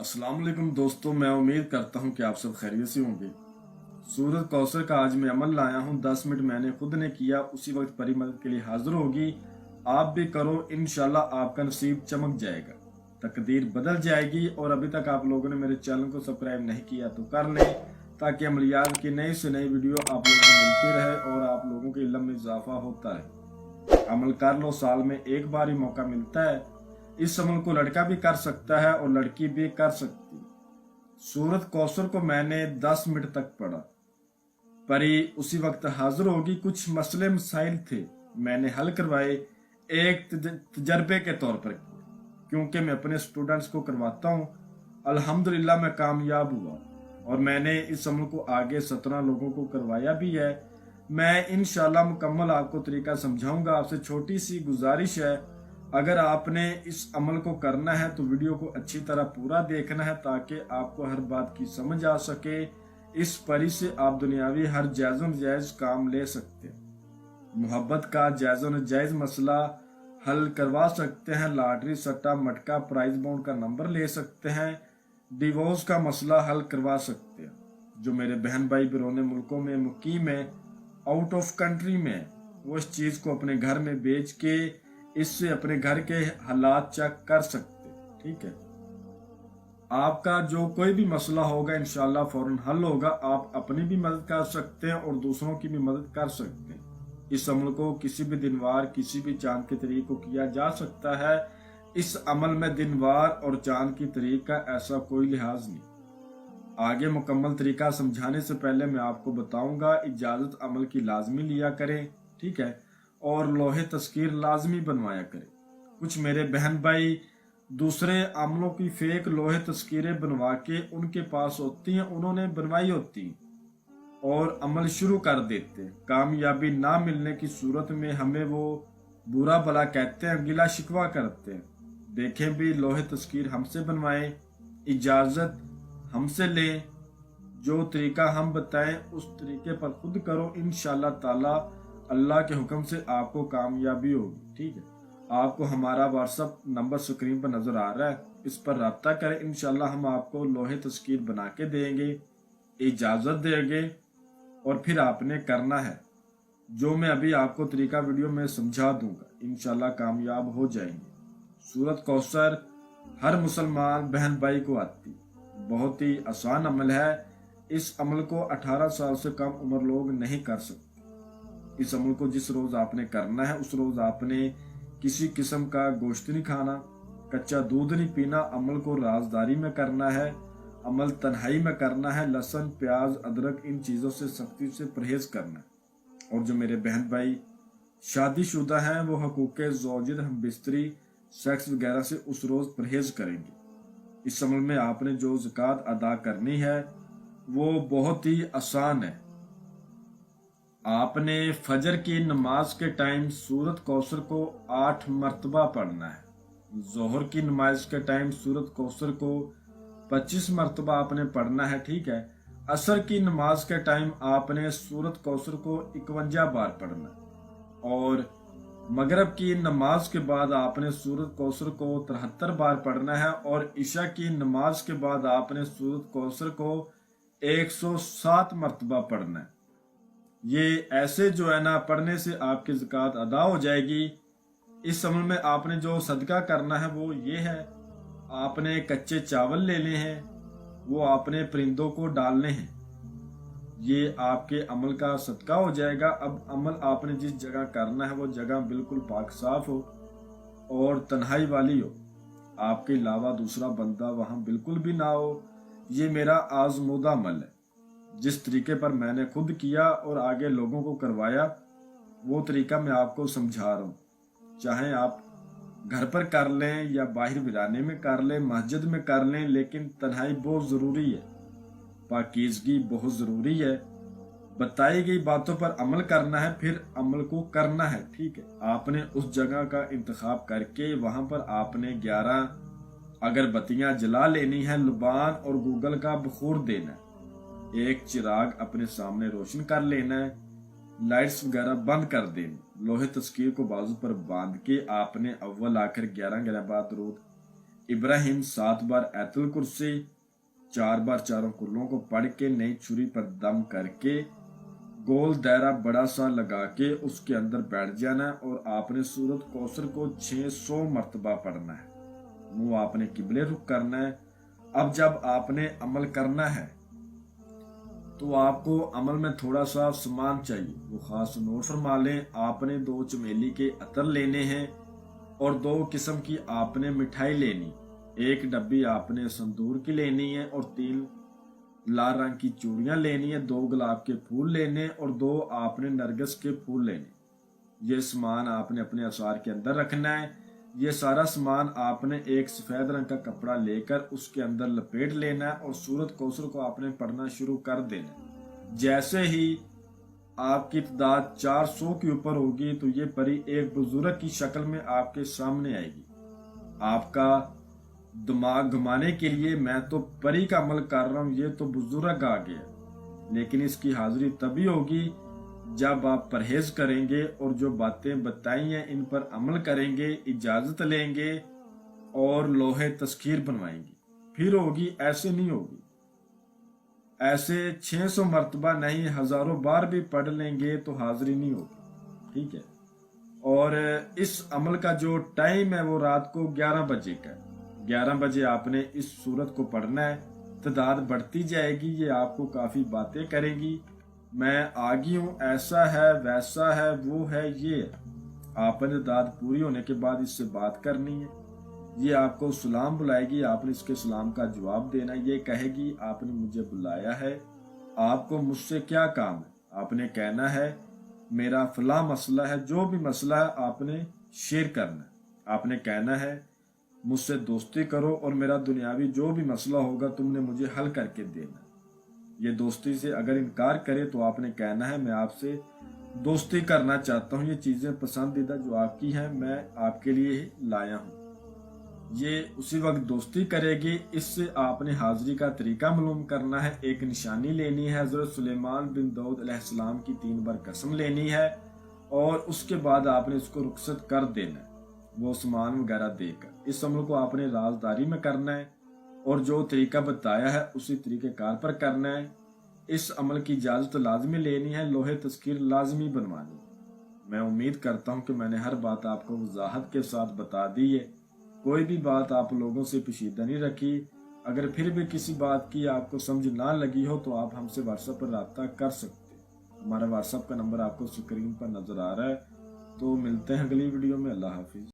अस्सलाम वालेकुम दोस्तों, मैं उम्मीद करता हूं कि आप सब खैरियत से होंगे। सूरत कौसर का आज मैं अमल लाया हूं। 10 मिनट मैंने खुद ने किया, उसी वक्त परी मदद के लिए हाजिर होगी। आप भी करो, इंशाल्लाह आपका नसीब चमक जाएगा, तकदीर बदल जाएगी। और अभी तक आप लोगों ने मेरे चैनल को सब्सक्राइब नहीं किया तो कर लें, ताकि अमलियात की नई से नई वीडियो आप लोगों को मिलती रहे और आप लोगों के इल्म में इजाफा होता रहे। अमल कर लो, साल में एक बार ही मौका मिलता है। इस अमल को लड़का भी कर सकता है और लड़की भी कर सकती है। सूरत कौसर को मैंने 10 मिनट तक पढ़ा, परी उसी वक्त हाजिर होगी। कुछ मसले मसाइल थे, मैंने हल करवाए, एक तजर्बे के तौर पर किया, क्योंकि मैं अपने स्टूडेंट्स को करवाता हूँ। अल्हम्दुलिल्लाह मैं कामयाब हुआ और मैंने इस अमल को आगे 17 लोगों को करवाया भी है। मैं इंशाल्लाह मुकम्मल आपको तरीका समझाऊंगा। आपसे छोटी सी गुजारिश है, अगर आपने इस अमल को करना है तो वीडियो को अच्छी तरह पूरा देखना है, ताकि आपको हर बात की समझ आ सके। इस परी से आप दुनियावी हर जायज़ नजायज काम ले सकते हैं। मोहब्बत का जायज़ नजायज मसला हल करवा सकते हैं। लॉटरी, सट्टा, मटका, प्राइज बाउंड का नंबर ले सकते हैं। डिवोर्स का मसला हल करवा सकते हैं। जो मेरे बहन भाई बिरोने मुल्कों में मुकीम है, आउट ऑफ कंट्री में, वो इस चीज को अपने घर में बेच के इससे अपने घर के हालात चेक कर सकते। ठीक है, आपका जो कोई भी मसला होगा इंशाल्लाह फौरन हल होगा। आप अपनी भी मदद कर सकते हैं और दूसरों की भी मदद कर सकते हैं। इस अमल को किसी भी दिनवार, किसी भी चांद के तरीक को किया जा सकता है। इस अमल में दिनवार और चांद की तरीक का ऐसा कोई लिहाज नहीं। आगे मुकम्मल तरीका समझाने से पहले मैं आपको बताऊंगा, इजाजत अमल की लाजमी लिया करें, ठीक है, और लोहे तस्कीर लाजमी बनवाया करें। कुछ मेरे बहन भाई दूसरे अमलों की फेक लोहे तस्कीरें बनवा के उनके पास होती हैं, उन्होंने बनवाई होती और अमल शुरू कर देते। कामयाबी ना मिलने की सूरत में हमें वो बुरा भला कहते हैं, गिला शिकवा करते हैं। देखें भी, लोहे तस्कीर हमसे बनवाएं, इजाजत हमसे लें। जो तरीका हम बताएं उस तरीके पर खुद करो, इंशाल्लाह ताला अल्लाह के हुक्म से आपको कामयाबी होगी। ठीक है, आपको हमारा व्हाट्सएप नंबर स्क्रीन पर नजर आ रहा है, इस पर रब्ता करें। इंशाल्लाह हम आपको लोहे तस्कीर बना के देंगे, इजाजत देंगे, और फिर आपने करना है जो मैं अभी आपको तरीका वीडियो में समझा दूंगा। इंशाल्लाह कामयाब हो जाएंगे। सूरत कौसर हर मुसलमान बहन भाई को आती, बहुत ही आसान अमल है। इस अमल को 18 साल से कम उम्र लोग नहीं कर सकते। इस अमल को जिस रोज आपने करना है उस रोज आपने किसी किस्म का गोश्त नहीं खाना, कच्चा दूध नहीं पीना। अमल को राजदारी में करना है, अमल तन्हाई में करना है। लहसुन, प्याज, अदरक, इन चीज़ों से सख्ती से परहेज करना है। और जो मेरे बहन भाई शादीशुदा हैं वो हकूक़े ज़ौजियत, हम बिस्तरी, सेक्स वगैरह से उस रोज़ परहेज करेंगे। इस अमल में आपने जो ज़कात अदा करनी है वो बहुत ही आसान है। आपने फजर की नमाज के टाइम सूरत कौसर को 8 मरतबा पढ़ना है। जोहर की नमाज के टाइम सूरत कौसर को 25 मरतबा आपने पढ़ना है। ठीक है, असर की नमाज के टाइम आपने सूरत कौसर को 51 बार पढ़ना है। और मगरब की नमाज के बाद आपने सूरत कौसर को 73 बार पढ़ना है। और इशा की नमाज के बाद आपने सूरत कौसर को 107 मरतबा पढ़ना है। ये ऐसे जो है ना, पढ़ने से आपकी ज़कात अदा हो जाएगी। इस अमल में आपने जो सदका करना है वो ये है, आपने कच्चे चावल लेने हैं, वो आपने परिंदों को डालने हैं। ये आपके अमल का सदका हो जाएगा। अब अमल आपने जिस जगह करना है वो जगह बिल्कुल पाक साफ हो और तन्हाई वाली हो, आपके अलावा दूसरा बंदा वहां बिल्कुल भी ना हो। ये मेरा आजमूदा अमल है। जिस तरीके पर मैंने खुद किया और आगे लोगों को करवाया, वो तरीका मैं आपको समझा रहा हूँ। चाहे आप घर पर कर लें या बाहर वीराने में कर लें, मस्जिद में कर लें, लेकिन तन्हाई बहुत ज़रूरी है, पाकीज़गी बहुत ज़रूरी है। बताई गई बातों पर अमल करना है, फिर अमल को करना है। ठीक है, आपने उस जगह का इंतखाब करके वहाँ पर आपने 11 अगरबत्तियाँ जला लेनी है, लुबान और गूगल का बखूर देना है। एक चिराग अपने सामने रोशन कर लेना है, लाइट्स वगैरह बंद कर देनी। लोहे तस्कीर को बाजू पर बांध के आपने अव्वल आखिर 11 बार दरूद इब्राहिम 7 बार ऐतुल कुर्सी, 4 बार चारों कुल्लों को पढ़ के नई छुरी पर दम करके गोल दायरा बड़ा सा लगा के उसके अंदर बैठ जाना है और आपने सूरत कौसर को 600 मरतबा पढ़ना है। मुंह आपने किबले रुख करना है। अब जब आपने अमल करना है तो आपको अमल में थोड़ा सा सामान चाहिए, वो खास नोट फरमा लें। आपने 2 चमेली के अतर लेने हैं और 2 किस्म की आपने मिठाई लेनी, 1 डब्बी आपने संदूर की लेनी है और 3 लाल रंग की चूड़ियां लेनी है, 2 गुलाब के फूल लेने और 2 आपने नरगिस के फूल लेने। ये सामान आपने अपने असार के अंदर रखना है। ये सारा सामान आपने एक सफेद रंग का कपड़ा लेकर उसके अंदर लपेट लेना है और सूरत कौसर को आपने पढ़ना शुरू कर देना। जैसे ही आपकी तादाद 400 के ऊपर होगी तो ये परी एक बुजुर्ग की शक्ल में आपके सामने आएगी। आपका दिमाग घुमाने के लिए मैं तो परी का अमल कर रहा हूं, ये तो बुजुर्ग आ गया, लेकिन इसकी हाजिरी तभी होगी जब आप परहेज करेंगे और जो बातें बताई हैं इन पर अमल करेंगे, इजाजत लेंगे और लोहे तस्खीर बनवाएंगे, फिर होगी। ऐसे नहीं होगी। ऐसे 600 मरतबा नहीं, हजारों बार भी पढ़ लेंगे तो हाजिरी नहीं होगी, ठीक है। और इस अमल का जो टाइम है वो रात को 11 बजे का। 11 बजे आपने इस सूरत को पढ़ना है। तादाद बढ़ती जाएगी, ये आपको काफी बातें करेंगी, मैं आगी हूँ, ऐसा है, वैसा है, वो है, ये आपने तादाद पूरी होने के बाद इससे बात करनी है। ये आपको सलाम बुलाएगी, आपने इसके सलाम का जवाब देना। ये कहेगी आपने मुझे बुलाया है, आपको मुझसे क्या काम है। आपने कहना है मेरा फला मसला है, जो भी मसला है आपने शेयर करना है। आपने कहना है मुझसे दोस्ती करो और मेरा दुनियावी जो भी मसला होगा तुमने मुझे हल करके देना। ये दोस्ती से अगर इनकार करे तो आपने कहना है मैं आपसे दोस्ती करना चाहता हूँ, ये चीजें पसंदीदा जो आपकी हैं मैं आपके लिए लाया हूँ। ये उसी वक्त दोस्ती करेगी। इससे आपने हाजिरी का तरीका मालूम करना है। एक निशानी लेनी है, हजरत सुलेमान बिन दाऊद अलैहिस्सलाम की 3 बार कसम लेनी है और उसके बाद आपने इसको रुखसत कर देना है, वो सामान वगैरह देकर। इस अमल को आपने राजदारी में करना है और जो तरीका बताया है उसी तरीक़ेकार पर करना है। इस अमल की इजाज़त लाजमी लेनी है, लोहे तस्कीर लाजमी बनवानी। मैं उम्मीद करता हूँ कि मैंने हर बात आपको वजाहत के साथ बता दी है। कोई भी बात आप लोगों से पोशीदा नहीं रखी। अगर फिर भी किसी बात की आपको समझ ना लगी हो तो आप हमसे व्हाट्सएप पर रब्ता कर सकते हैं। हमारा व्हाट्सएप का नंबर आपको स्क्रीन पर नजर आ रहा है। तो मिलते हैं अगली वीडियो में। अल्लाह हाफिज।